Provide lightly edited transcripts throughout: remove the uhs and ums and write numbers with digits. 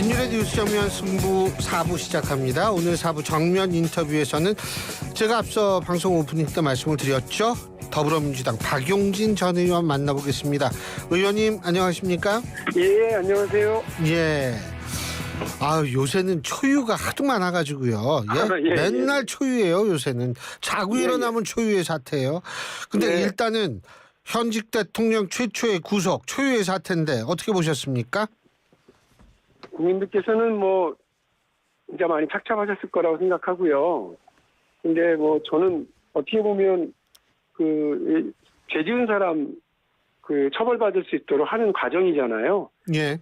진율의 뉴스 정면 승부 4부 시작합니다. 오늘 4부 정면 인터뷰에서는 제가 앞서 방송 오프닝 때 말씀을 드렸죠. 더불어민주당 박용진 전 의원 만나보겠습니다. 의원님 안녕하십니까? 예, 안녕하세요. 예. 요새는 초유가 하도 많아가지고요. 예? 예, 맨날 초유예요. 요새는 자고 일어나면 초유의 사태예요. 근데 일단은 현직 대통령 최초의 구속 초유의 사태인데 어떻게 보셨습니까? 국민들께서는 이제 많이 착잡하셨을 거라고 생각하고요. 근데 저는 어떻게 보면 죄 지은 사람 처벌받을 수 있도록 하는 과정이잖아요. 예.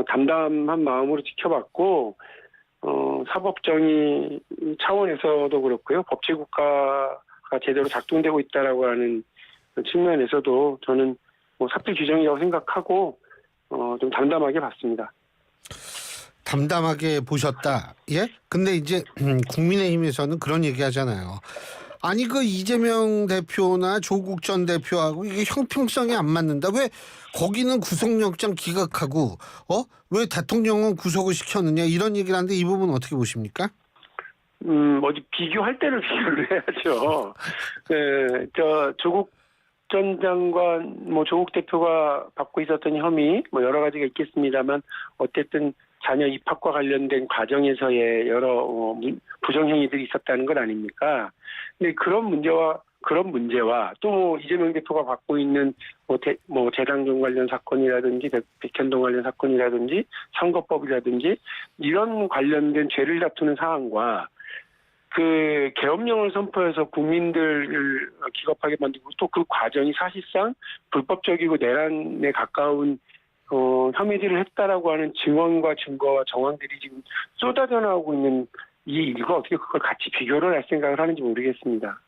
담담한 마음으로 지켜봤고, 사법정의 차원에서도 그렇고요. 법치국가가 제대로 작동되고 있다라고 하는 측면에서도 저는 사필 규정이라고 생각하고, 좀 담담하게 봤습니다. 담담하게 보셨다. 예? 근데 이제 국민의힘에서는 그런 얘기 하잖아요. 아니 이재명 대표나 조국 전 대표하고 이게 형평성이 안 맞는다. 왜 거기는 구속영장 기각하고 왜 대통령은 구속을 시켰느냐 이런 얘기를 하는데 이 부분 어떻게 보십니까? 어디 비교할 때를 비교를 해야죠. 조국 전 장관, 조국 대표가 받고 있었던 혐의, 여러 가지가 있겠습니다만, 어쨌든 자녀 입학과 관련된 과정에서의 여러 부정행위들이 있었다는 건 아닙니까? 근데 그런 문제와 또 이재명 대표가 받고 있는 재당정 관련 사건이라든지 백현동 관련 사건이라든지 선거법이라든지 이런 관련된 죄를 다투는 사안과 계엄령을 선포해서 국민들을 기겁하게 만들고 또 그 과정이 사실상 불법적이고 내란에 가까운 혐의들을 했다라고 하는 증언과 증거와 정황들이 지금 쏟아져 나오고 있는 이 일과 어떻게 그걸 같이 비교를 할 생각을 하는지 모르겠습니다.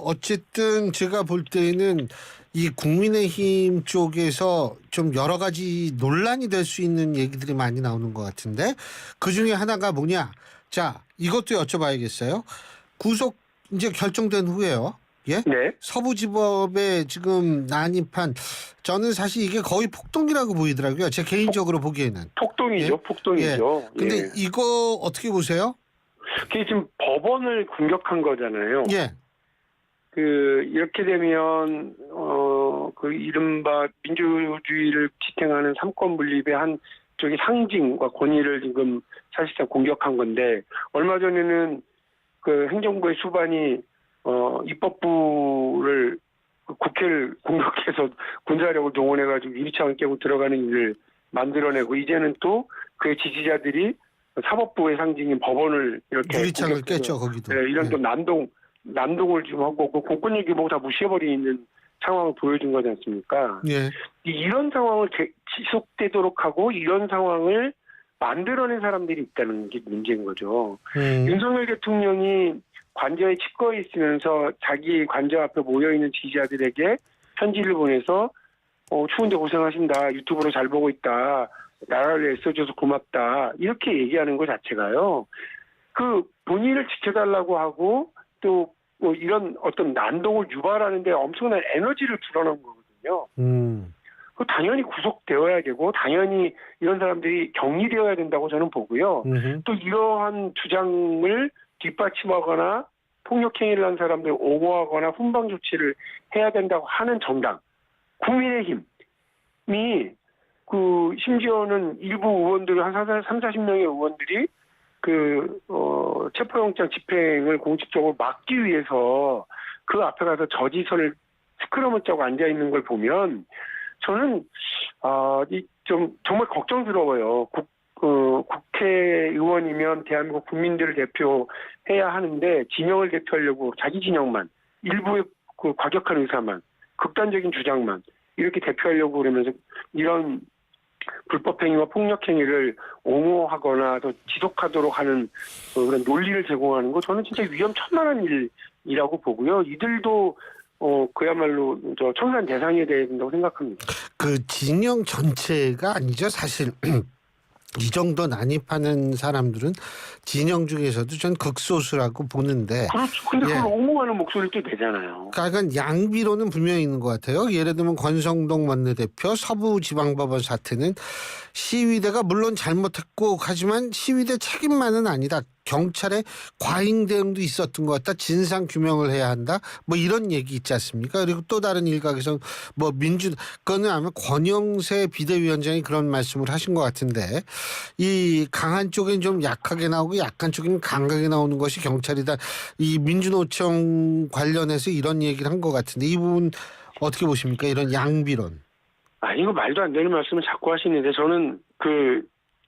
어쨌든 제가 볼 때는 이 국민의힘 쪽에서 좀 여러 가지 논란이 될 수 있는 얘기들이 많이 나오는 것 같은데 그 중에 하나가 뭐냐? 자, 이것도 여쭤봐야겠어요. 구속 이제 결정된 후에요. 예? 네. 서부지법에 지금 난입한 저는 사실 이게 거의 폭동이라고 보이더라고요. 제 개인적으로 보기에는. 폭동이죠. 예? 폭동이죠. 예. 근데 예. 이거 어떻게 보세요? 그게 지금 법원을 공격한 거잖아요. 예. 이렇게 되면 이른바 민주주의를 지탱하는 삼권 분립의 한 쪽의 상징과 권위를 지금 사실상 공격한 건데 얼마 전에는 행정부의 수반이 입법부를 국회를 공격해서 군사력을 동원해가지고 유리창을 깨고 들어가는 일을 만들어내고 이제는 또 그의 지지자들이 사법부의 상징인 법원을 이렇게 유리창을 깼죠 거기도. 네, 이런 또 난동을 좀 하고 공권 얘기보고 다 무시해버리는 상황을 보여준 거지 않습니까? 예. 이런 상황을 지속되도록 하고 이런 상황을 만들어낸 사람들이 있다는 게 문제인 거죠. 윤석열 대통령이 관저에 치과에 있으면서 자기 관저 앞에 모여있는 지지자들에게 편지를 보내서 추운데 고생하신다. 유튜브로 잘 보고 있다. 나라를 애써줘서 고맙다. 이렇게 얘기하는 것 자체가요. 본인을 지켜달라고 하고 또 이런 어떤 난동을 유발하는데 엄청난 에너지를 불어넣은 거거든요. 당연히 구속되어야 되고 당연히 이런 사람들이 격리되어야 된다고 저는 보고요. 또 이러한 주장을 뒷받침하거나 폭력행위를 한 사람들 옹호하거나 훈방 조치를 해야 된다고 하는 정당 국민의힘이 심지어는 일부 의원들 한 30-40명의 의원들이 체포영장 집행을 공식적으로 막기 위해서 그 앞에 가서 저지선을 스크럼을 짜고 앉아 있는 걸 보면 저는 좀 정말 걱정스러워요. 국회의원이면 대한민국 국민들을 대표해야 하는데 진영을 대표하려고 자기 진영만 일부의 과격한 의사만 극단적인 주장만 이렇게 대표하려고 그러면서 이런 불법행위와 폭력행위를 옹호하거나 더 지속하도록 하는 그런 논리를 제공하는 거 저는 진짜 위험천만한 일이라고 보고요. 이들도 그야말로 청산 대상이 돼야 된다고 생각합니다. 진영 전체가 아니죠 사실. 이 정도 난입하는 사람들은 진영 중에서도 전 극소수라고 보는데. 그렇죠. 근데 예. 그걸 옹호하는 목소리도 되잖아요. 그러니까 양비론은 분명히 있는 것 같아요. 예를 들면 권성동 원내대표 서부지방법원 사태는 시위대가 물론 잘못했고 하지만 시위대 책임만은 아니다. 경찰의 과잉 대응도 있었던 것 같다. 진상 규명을 해야 한다. 뭐 이런 얘기 있지 않습니까? 그리고 또 다른 일각에서 뭐 그거는 아마 권영세 비대위원장이 그런 말씀을 하신 것 같은데 이 강한 쪽엔 좀 약하게 나오고 약한 쪽엔 강하게 나오는 것이 경찰이다. 이 민주노총 관련해서 이런 얘기를 한 것 같은데 이 부분 어떻게 보십니까? 이런 양비론. 이거 말도 안 되는 말씀을 자꾸 하시는데 저는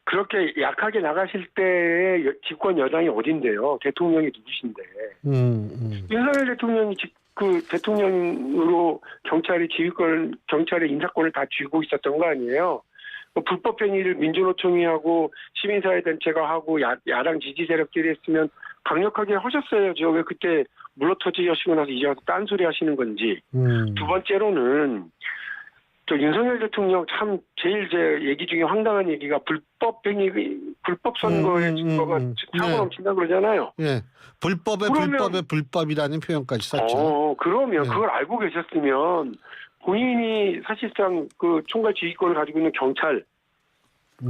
그렇게 약하게 나가실 때의 집권 여당이 어딘데요? 대통령이 누구신데? 윤석열 대통령이 대통령으로 경찰의 인사권을 다 쥐고 있었던 거 아니에요? 불법 행위를 민주노총이 하고 시민사회단체가 하고 야당 지지 세력들이 했으면 강력하게 하셨어야죠. 왜 그때 물러터지 하시고 나서 이제 와서 딴소리 하시는 건지. 두 번째로는 또 윤석열 대통령 참 제일 제 얘기 중에 황당한 얘기가 불법 선거의 증거가 사고 넘친다 그러잖아요. 예. 불법의 불법이라는 표현까지 썼죠. 그러면 그걸 알고 계셨으면 본인이 사실상 그 총괄 지휘권을 가지고 있는 경찰,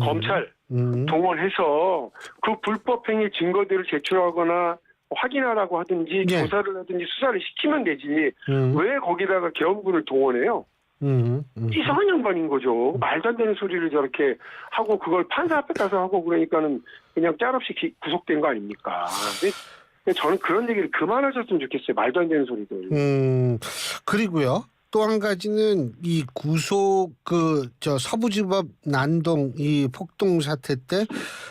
검찰 동원해서 그 불법 행위 증거들을 제출하거나 확인하라고 하든지 조사를 하든지 수사를 시키면 되지. 왜 거기다가 계엄군을 동원해요? 이상한 양반인 거죠. 말도 안 되는 소리를 저렇게 하고 그걸 판사 앞에 가서 하고 그러니까는 그냥 짤없이 구속된 거 아닙니까? 근데 저는 그런 얘기를 그만하셨으면 좋겠어요. 말도 안 되는 소리들. 그리고요. 또 한 가지는 이 구속 서부지법 난동 이 폭동 사태 때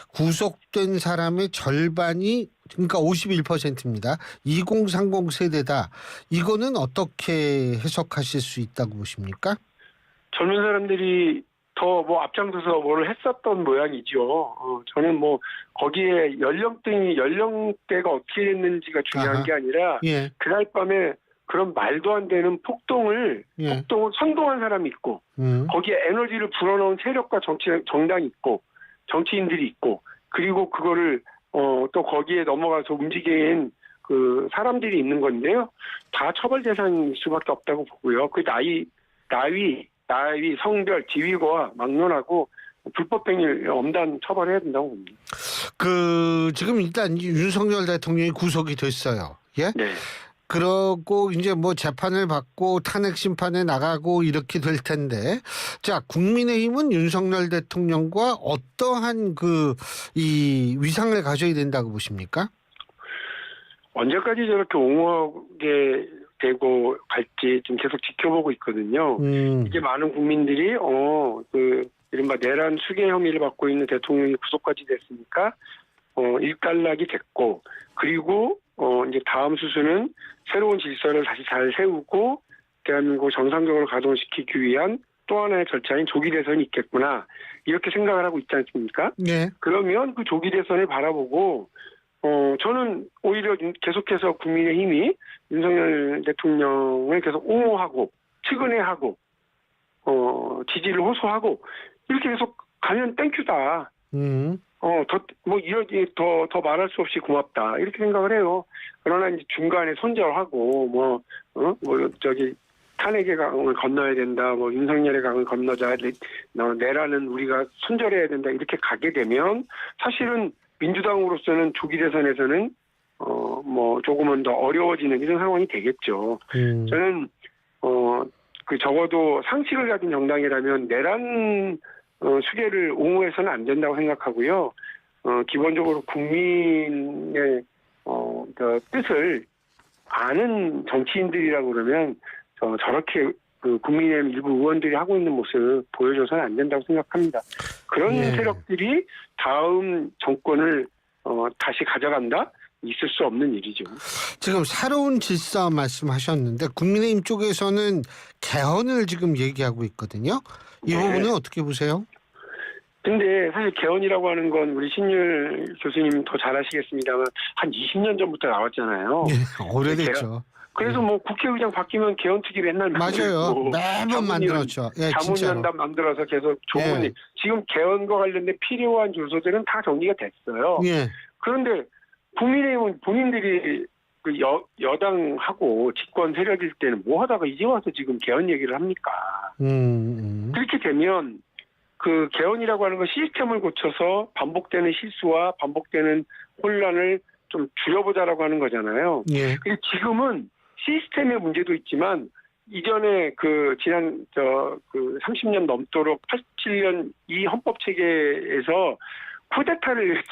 구속된 사람의 절반이 그러니까 51%입니다. 2030 세대다. 이거는 어떻게 해석하실 수 있다고 보십니까? 젊은 사람들이 더 앞장서서 뭐를 했었던 모양이죠. 저는 거기에 연령대가 어떻게 됐는지가 중요한 게 아니라 그날 밤에 그런 말도 안 되는 폭동을 선동한 사람이 있고 거기에 에너지를 불어넣은 세력과 정당이 있고 정치인들이 있고 그리고 그거를 또 거기에 넘어가서 움직인 그 사람들이 있는 건데요. 다 처벌 대상일 수밖에 없다고 보고요. 그 나이, 성별, 지위와 막론하고 불법 행위를 엄단 처벌해야 된다고 봅니다. 지금 일단 윤석열 대통령이 구속이 됐어요. 예? 네. 그러고 이제 재판을 받고 탄핵 심판에 나가고 이렇게 될 텐데, 자, 국민의힘은 윤석열 대통령과 어떠한 이 위상을 가져야 된다고 보십니까? 언제까지 저렇게 옹호하게 되고 갈지 좀 계속 지켜보고 있거든요. 이제 많은 국민들이 이른바 내란 수괴 혐의를 받고 있는 대통령이 구속까지 됐으니까 일단락이 됐고 그리고 이제 다음 수순은 새로운 질서를 다시 잘 세우고 대한민국을 정상적으로 가동시키기 위한 또 하나의 절차인 조기 대선이 있겠구나 이렇게 생각을 하고 있지 않습니까? 네. 그러면 그 조기 대선을 바라보고 저는 오히려 계속해서 국민의힘이 윤석열 대통령을 계속 옹호하고 측은해하고 지지를 호소하고 이렇게 계속 가면 땡큐다. 더 말할 수 없이 고맙다. 이렇게 생각을 해요. 그러나 이제 중간에 손절하고, 탄핵의 강을 건너야 된다. 윤석열의 강을 건너자. 내라는 우리가 손절해야 된다. 이렇게 가게 되면 사실은 민주당으로서는 조기 대선에서는, 조금은 더 어려워지는 이런 상황이 되겠죠. 저는, 적어도 상식을 가진 정당이라면 내란 수계를 옹호해서는 안 된다고 생각하고요. 기본적으로 국민의 뜻을 아는 정치인들이라고 그러면 저렇게 국민의힘 일부 의원들이 하고 있는 모습을 보여줘서는 안 된다고 생각합니다. 그런 세력들이 다음 정권을 다시 가져간다? 있을 수 없는 일이죠. 지금 새로운 질서 말씀하셨는데 국민의힘 쪽에서는 개헌을 지금 얘기하고 있거든요. 이 부분은 어떻게 보세요? 근데 사실 개헌이라고 하는 건 우리 신율 교수님 더 잘 아시겠습니다만 한 20년 전부터 나왔잖아요. 오래됐죠. 그래서 뭐 국회의장 바뀌면 개헌특위를 맨날 맞아요. 만들고 매번 만들었죠. 예, 진짜로. 자문위원단 만들어서 계속 좋은 예. 일. 지금 개헌과 관련된 필요한 요소들은 다 정리가 됐어요. 예. 그런데 국민의힘은 본인들이 그 여당하고 집권 세력일 때는 뭐 하다가 이제 와서 지금 개헌 얘기를 합니까? 그렇게 되면 그 개헌이라고 하는 건 시스템을 고쳐서 반복되는 실수와 반복되는 혼란을 좀 줄여보자라고 하는 거잖아요. 예. 근데 지금은 시스템의 문제도 있지만 이전에 그 지난 그 30년 넘도록 87년 이 헌법 체계에서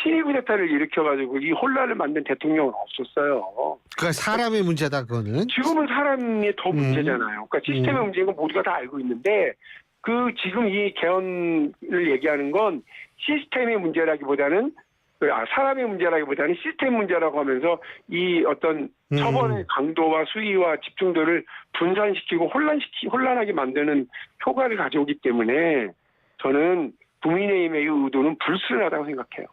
친위 쿠데타를 일으켜가지고 이 혼란을 만든 대통령은 없었어요. 그러니까 사람의 문제다 그거는. 지금은 사람이 더 문제잖아요. 그러니까 시스템의 문제인 건 모두가 다 알고 있는데 그 지금 이 개헌을 얘기하는 건 시스템의 문제라기보다는 사람의 문제라기보다는 시스템 문제라고 하면서 이 어떤 처벌의 강도와 수위와 집중도를 분산시키고 혼란하게 만드는 효과를 가져오기 때문에 저는 국민의힘의 이 의도는 불순하다고 생각해요.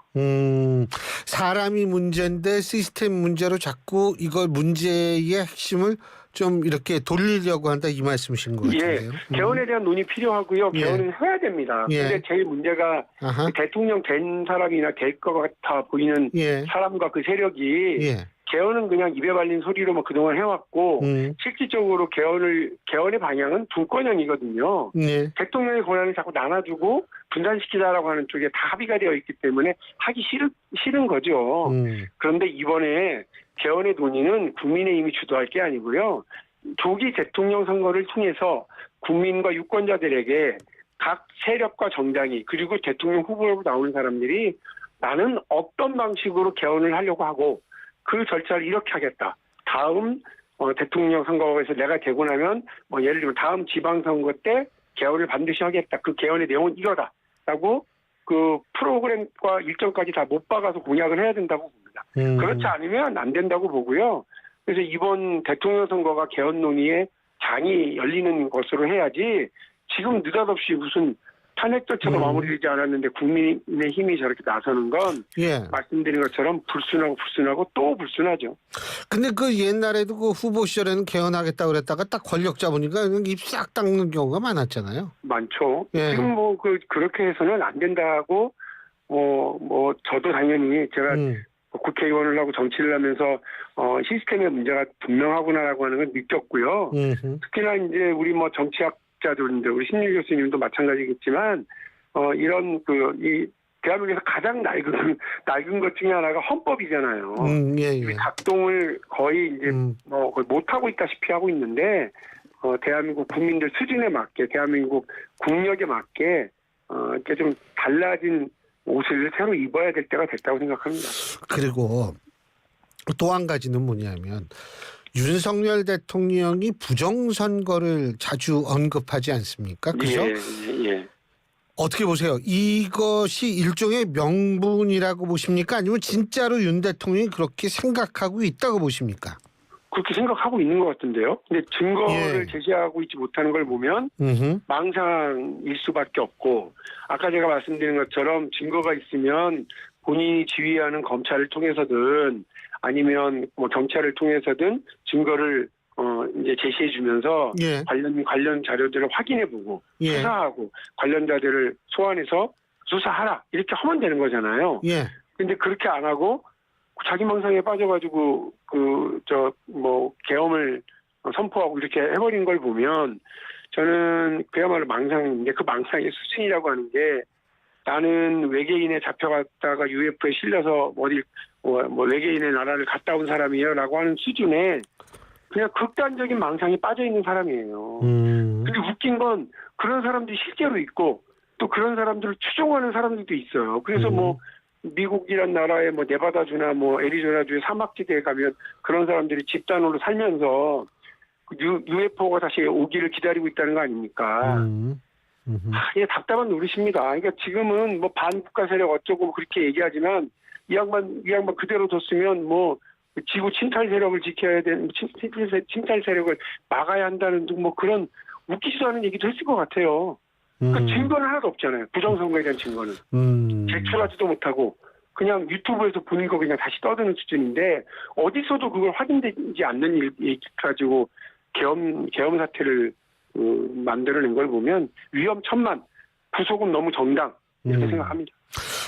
사람이 문제인데 시스템 문제로 자꾸 이걸 문제의 핵심을 좀 이렇게 돌리려고 한다 이 말씀이신 것 같은데요. 예, 개헌에 대한 논의 필요하고요. 개헌은 해야 됩니다. 그런데 제일 문제가 대통령 된 사람이나 될 것 같아 보이는 사람과 그 세력이 개헌은 그냥 입에 발린 소리로 뭐 그동안 해왔고 실질적으로 개헌의 방향은 분권형이거든요. 대통령의 권한을 자꾸 나눠주고 분산시키자라고 하는 쪽에 다 합의가 되어 있기 때문에 하기 싫은 거죠. 그런데 이번에 개헌의 논의는 국민의힘이 주도할 게 아니고요. 조기 대통령 선거를 통해서 국민과 유권자들에게 각 세력과 정당이 그리고 대통령 후보로 나오는 사람들이 나는 어떤 방식으로 개헌을 하려고 하고 그 절차를 이렇게 하겠다. 다음 대통령 선거에서 내가 되고 나면 뭐 예를 들면 다음 지방선거 때 개헌을 반드시 하겠다. 그 개헌의 내용은 이거다. 라고 그 프로그램과 일정까지 다 못 박아서 공약을 해야 된다고 봅니다. 그렇지 않으면 안 된다고 보고요. 그래서 이번 대통령 선거가 개헌 논의에 장이 열리는 것으로 해야지 지금 느닷없이 무슨 탄핵 절차가 마무리되지 않았는데 국민의힘이 저렇게 나서는 건 말씀드린 것처럼 불순하고 또 불순하죠. 근데 그 옛날에도 그 후보 시절에는 개헌하겠다고 그랬다가 딱 권력 잡으니까 입 싹 닦는 경우가 많았잖아요. 많죠. 지금 뭐 그렇게 해서는 안 된다고 뭐 저도 당연히 제가 국회의원을 하고 정치를 하면서 시스템의 문제가 분명하구나라고 하는 걸 느꼈고요. 특히나 이제 우리 뭐 정치학자들인데 우리 심리 교수님도 마찬가지겠지만 이런 이 대한민국에서 가장 낡은 것 중에 하나가 헌법이잖아요. 작동을 거의 이제 거의 못하고 있다시피 하고 있는데 대한민국 국민들 수준에 맞게 대한민국 국력에 맞게 이렇게 좀 달라진 옷을 새로 입어야 될 때가 됐다고 생각합니다. 그리고 또 한 가지는 뭐냐면 윤석열 대통령이 부정선거를 자주 언급하지 않습니까? 그죠? 예. 어떻게 보세요? 이것이 일종의 명분이라고 보십니까? 아니면 진짜로 윤 대통령이 그렇게 생각하고 있다고 보십니까? 그렇게 생각하고 있는 것 같은데요. 근데 증거를 제시하고 있지 못하는 걸 보면 망상일 수밖에 없고 아까 제가 말씀드린 것처럼 증거가 있으면 본인이 지휘하는 검찰을 통해서든 아니면 뭐 경찰을 통해서든 증거를 이제 제시해 주면서 관련 자료들을 확인해 보고 수사하고 관련자들을 소환해서 수사하라 이렇게 하면 되는 거잖아요. 근데 그렇게 안 하고 자기 망상에 빠져가지고 계엄을 선포하고 이렇게 해버린 걸 보면 저는 그야말로 망상인데 그 망상의 수준이라고 하는 게 나는 외계인에 잡혀갔다가 UFO에 실려서 외계인의 나라를 갔다 온 사람이에요라고 하는 수준의 그냥 극단적인 망상에 빠져 있는 사람이에요. 근데 웃긴 건 그런 사람들이 실제로 있고 또 그런 사람들을 추종하는 사람들도 있어요. 그래서 미국이란 나라의 네바다주나 애리조나주의 사막지대에 가면 그런 사람들이 집단으로 살면서 UFO가 다시 오기를 기다리고 있다는 거 아닙니까? 이게 답답한 노릇입니다. 그러니까 지금은 반국가 세력 어쩌고 그렇게 얘기하지만 이 양반 그대로 뒀으면 지구 침탈 세력을 지켜야 되는 침탈 세력을 막아야 한다는 그런 웃기지도 않은 얘기도 했을 것 같아요. 그러니까 증거는 하나도 없잖아요. 부정선거에 대한 증거는 제출하지도 못하고 그냥 유튜브에서 보는 거 그냥 다시 떠드는 수준인데 어디서도 그걸 확인되지 않는 일 가지고 계엄 사태를 만들어낸 걸 보면 위험천만, 구속은 너무 정당 이렇게 생각합니다.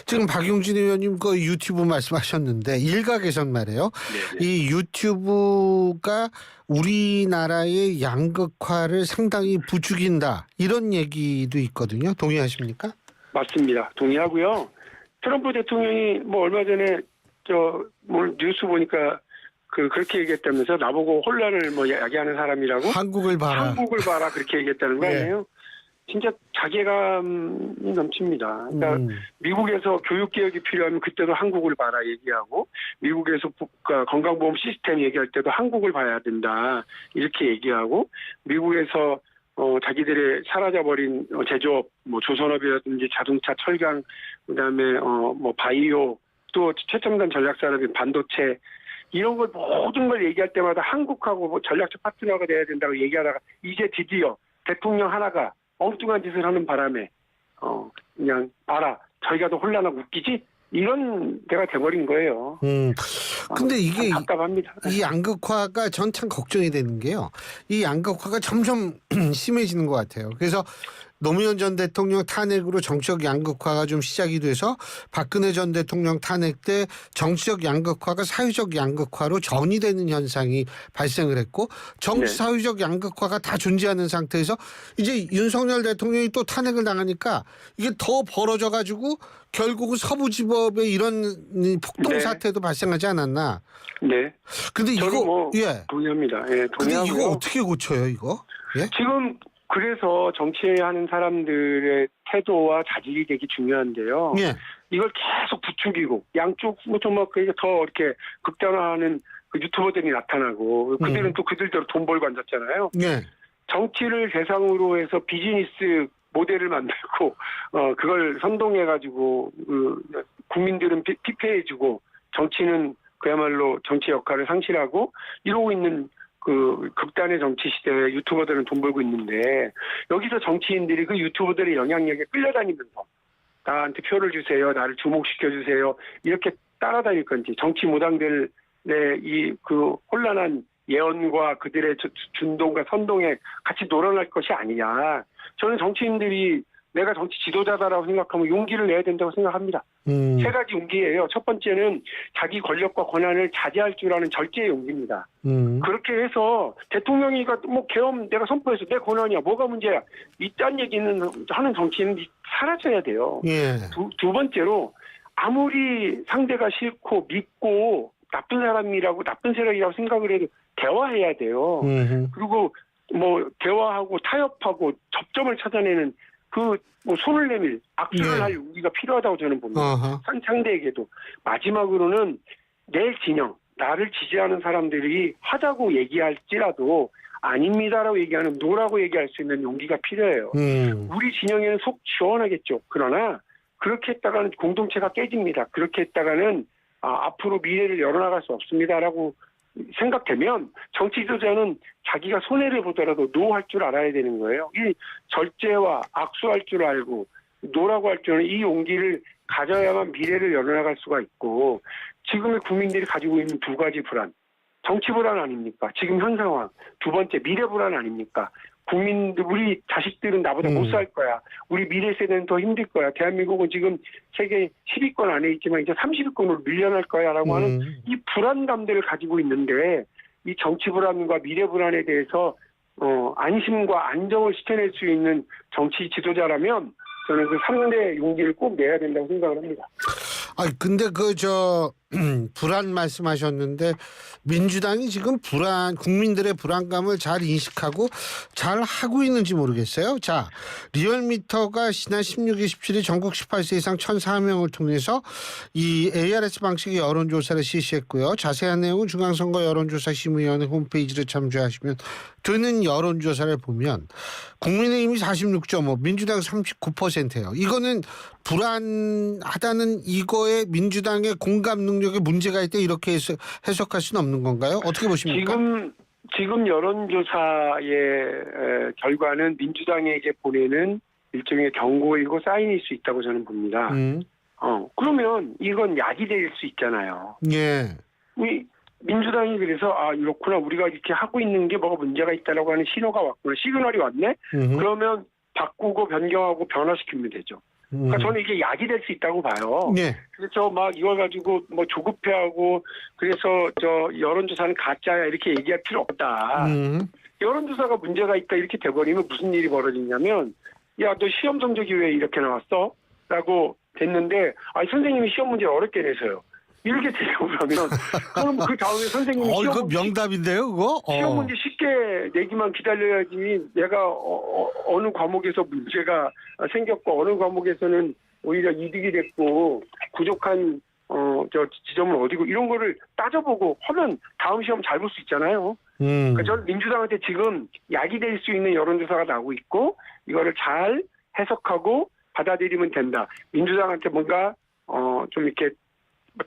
지금 박용진 의원님 그 유튜브 말씀하셨는데 일각에선 말이에요. 네네. 이 유튜브가 우리나라의 양극화를 상당히 부추긴다 이런 얘기도 있거든요. 동의하십니까? 맞습니다. 동의하고요. 트럼프 대통령이 뭐 얼마 전에 뭐 뉴스 보니까 그렇게 얘기했다면서 나보고 혼란을 뭐 야기하는 사람이라고 한국을 봐라. 그렇게 얘기했다는 거 아니에요? 진짜 자괴감이 넘칩니다. 그러니까 미국에서 교육개혁이 필요하면 그때도 한국을 봐라 얘기하고 미국에서 건강보험 시스템 얘기할 때도 한국을 봐야 된다 이렇게 얘기하고 미국에서 자기들의 사라져버린 제조업, 뭐 조선업이라든지 자동차, 철강, 그다음에 뭐 바이오, 또 최첨단 전략산업인 반도체 이런 걸 모든 걸 얘기할 때마다 한국하고 뭐 전략적 파트너가 돼야 된다고 얘기하다가 이제 드디어 대통령 하나가 엉뚱한 짓을 하는 바람에 그냥 봐라 저희가 더 혼란하고 웃기지 이런 데가 돼버린 거예요. 근데 이게 답답합니다. 이 양극화가 전 참 걱정이 되는 게요. 이 양극화가 점점 심해지는 것 같아요. 그래서 노무현 전 대통령 탄핵으로 정치적 양극화가 좀 시작이 돼서 박근혜 전 대통령 탄핵 때 정치적 양극화가 사회적 양극화로 전이되는 현상이 발생을 했고 정치 사회적 양극화가 다 존재하는 상태에서 이제 윤석열 대통령이 또 탄핵을 당하니까 이게 더 벌어져 가지고 결국은 서부지법에 이런 폭동 사태도 발생하지 않았나. 네. 근데 이거 동의합니다. 예, 근데 동의하고요. 이거 어떻게 고쳐요, 이거? 예? 지금 그래서 정치하는 사람들의 태도와 자질이 되게 중요한데요. 예. 이걸 계속 부추기고 양쪽 더 이렇게 극단화하는 그 유튜버들이 나타나고 그들은 또 그들대로 돈 벌고 앉았잖아요. 예. 정치를 대상으로 해서 비즈니스 모델을 만들고 그걸 선동해가지고 국민들은 피폐해지고 정치는 그야말로 정치 역할을 상실하고 이러고 있는 그 극단의 정치 시대에 유튜버들은 돈 벌고 있는데 여기서 정치인들이 그 유튜버들의 영향력에 끌려다니면서 나한테 표를 주세요, 나를 주목시켜 주세요 이렇게 따라다닐 건지 정치 무당들의 이 그 혼란한 예언과 그들의 준동과 선동에 같이 놀아날 것이 아니냐. 저는 정치인들이 내가 정치 지도자다라고 생각하면 용기를 내야 된다고 생각합니다. 세 가지 용기예요. 첫 번째는 자기 권력과 권한을 자제할 줄 아는 절제의 용기입니다. 그렇게 해서 대통령이 뭐 계엄 내가 선포해서 내 권한이야. 뭐가 문제야. 이딴 얘기는 하는 정치인은 사라져야 돼요. 예. 두 번째로 아무리 상대가 싫고 믿고 나쁜 사람이라고 나쁜 세력이라고 생각을 해도 대화해야 돼요. 그리고 뭐 대화하고 타협하고 접점을 찾아내는 뭐 손을 내밀 악수를 할 용기가 필요하다고 저는 봅니다. 상대에게도. 마지막으로는 내 진영, 나를 지지하는 사람들이 하자고 얘기할지라도 아닙니다라고 얘기하는 노라고 얘기할 수 있는 용기가 필요해요. 우리 진영에는 속 시원하겠죠. 그러나 그렇게 했다가는 공동체가 깨집니다. 그렇게 했다가는 앞으로 미래를 열어나갈 수 없습니다라고 생각되면 정치 지도자는 자기가 손해를 보더라도 노할 줄 알아야 되는 거예요. 이 절제와 악수할 줄 알고 노라고 할 줄은 이 용기를 가져야만 미래를 열어나갈 수가 있고 지금의 국민들이 가지고 있는 두 가지 불안. 정치 불안 아닙니까? 지금 현 상황. 두 번째 미래 불안 아닙니까? 국민들 우리 자식들은 나보다 못 살 거야. 우리 미래 세대는 더 힘들 거야. 대한민국은 지금 세계 10위권 안에 있지만 이제 30위권으로 밀려날 거야라고 하는 이 불안감들을 가지고 있는데 이 정치 불안과 미래 불안에 대해서 안심과 안정을 지켜낼 수 있는 정치 지도자라면 저는 그 3대 용기를 꼭 내야 된다고 생각을 합니다. 근데 불안 말씀하셨는데 민주당이 지금 국민들의 불안감을 잘 인식하고 잘 하고 있는지 모르겠어요. 자, 리얼미터가 지난 16일 17일 전국 18세 이상 1,004명을 통해서 이 ARS 방식의 여론조사를 실시했고요. 자세한 내용은 중앙선거 여론조사심의위원회 홈페이지를 참조하시면 드는 여론조사를 보면 국민의힘이 46.5, 민주당 39%예요. 이거는 불안하다는 이거에 민주당의 공감 능력에 문제가 있다 이렇게 해석할 수는 없는 건가요? 어떻게 보십니까? 지금 여론조사의 결과는 민주당에게 보내는 일종의 경고이고 사인일 수 있다고 저는 봅니다. 그러면 이건 야기될 수 있잖아요. 예. 우리 민주당이 그래서 이렇구나, 우리가 이렇게 하고 있는 게 뭐가 문제가 있다라고 하는 신호가 왔구나, 시그널이 왔네. 그러면 바꾸고 변경하고 변화시키면 되죠. 그러니까 저는 이게 약이 될 수 있다고 봐요. 예. 그래서 막 이걸 가지고 뭐 조급해하고 그래서 여론조사는 가짜야 이렇게 얘기할 필요 없다. 여론조사가 문제가 있다 이렇게 돼버리면 무슨 일이 벌어지냐면, 야, 너 시험 성적이 왜 이렇게 나왔어? 라고 됐는데, 선생님이 시험 문제를 어렵게 내서요. 이렇게 되려고 그러면, 그럼 그 다음에 선생님이 그 명답인데요, 그거? 시험 문제 쉽게 내기만 기다려야지, 내가 어느 과목에서 문제가 생겼고 어느 과목에서는 오히려 이득이 됐고 부족한 지점은 어디고 이런 거를 따져보고 하면 다음 시험 잘 볼 수 있잖아요. 그러니까 저는 민주당한테 지금 약이 될 수 있는 여론조사가 나오고 있고 이거를 잘 해석하고 받아들이면 된다. 민주당한테 뭔가 좀 이렇게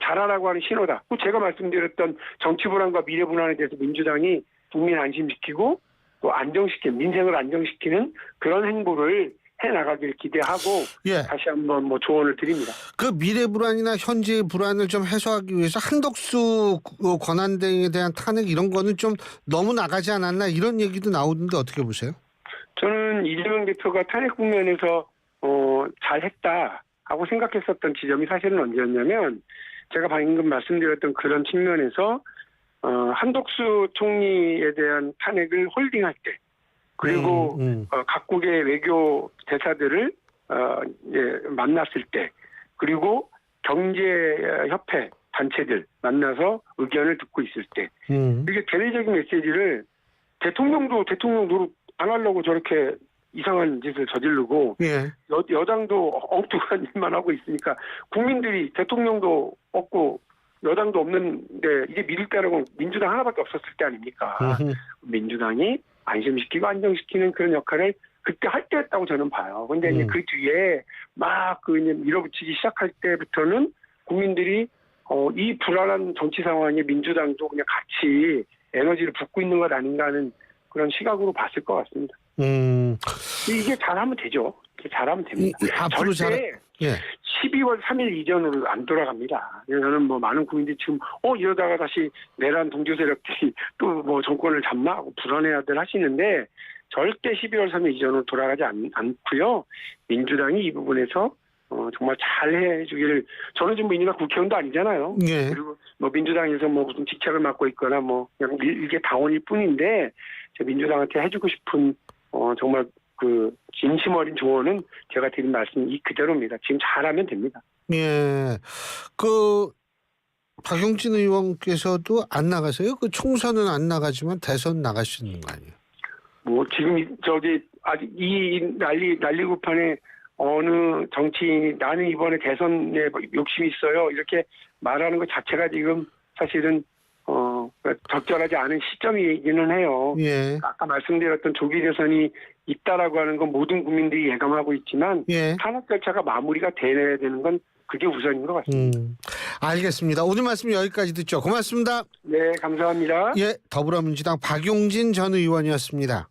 잘하라고 하는 신호다. 제가 말씀드렸던 정치 불안과 미래 불안에 대해서 민주당이 국민 안심시키고 또 민생을 안정시키는 그런 행보를 해나가길 기대하고 예. 다시 한번 조언을 드립니다. 그 미래 불안이나 현재의 불안을 좀 해소하기 위해서 한덕수 권한대행에 대한 탄핵 이런 거는 좀 너무 나가지 않았나 이런 얘기도 나오는데 어떻게 보세요? 저는 이재명 대표가 탄핵 국면에서 잘했다 하고 생각했었던 지점이 사실은 언제였냐면, 제가 방금 말씀드렸던 그런 측면에서 한덕수 총리에 대한 탄핵을 홀딩할 때, 그리고 각국의 외교 대사들을 만났을 때, 그리고 경제협회 단체들 만나서 의견을 듣고 있을 때, 이게 대외적인 메시지를 대통령도 대통령 노릇 안 하려고 저렇게 이상한 짓을 저지르고, 예. 여당도 엉뚱한 일만 하고 있으니까 국민들이 대통령도 없고 여당도 없는데 이게 믿을 때라고 민주당 하나밖에 없었을 때 아닙니까? 민주당이 안심시키고 안정시키는 그런 역할을 그때 할 때였다고 저는 봐요. 근데 이제 그 뒤에 막 밀어붙이기 시작할 때부터는 국민들이 이 불안한 정치 상황에 민주당도 그냥 같이 에너지를 붓고 있는 것 아닌가 하는 그런 시각으로 봤을 것 같습니다. 이게 잘하면 되죠. 잘하면 됩니다. 앞으로 절대 예. 12월 3일 이전으로 안 돌아갑니다. 저는 많은 국민들이 지금 이러다가 다시 내란 동조 세력들이 또 정권을 잡나 하고 불안해야들 하시는데, 절대 12월 3일 이전으로 돌아가지 않고요. 민주당이 이 부분에서 정말 잘 해주기를, 저는 지금 민주당 국회의원도 아니잖아요. 예. 그리고 민주당에서 무슨 직책을 맡고 있거나 그냥 일개 당원일 뿐인데, 민주당한테 해주고 싶은 정말 그 진심 어린 조언은 제가 드린 말씀 이 그대로입니다. 지금 잘하면 됩니다. 예. 박용진 의원께서도 안 나가세요? 총선은 안 나가지만 대선 나갈 수 있는 거 아니에요? 지금 아직 이 난리구판에 어느 정치인이 나는 이번에 대선에 욕심이 있어요 이렇게 말하는 것 자체가 지금 사실은 적절하지 않은 시점이기는 해요. 예. 아까 말씀드렸던 조기 대선이 있다라고 하는 건 모든 국민들이 예감하고 있지만, 예. 탄핵 절차가 마무리가 돼야 되는 건 그게 우선인 것 같습니다. 알겠습니다. 오늘 말씀 여기까지 듣죠. 고맙습니다. 네, 감사합니다. 예, 더불어민주당 박용진 전 의원이었습니다.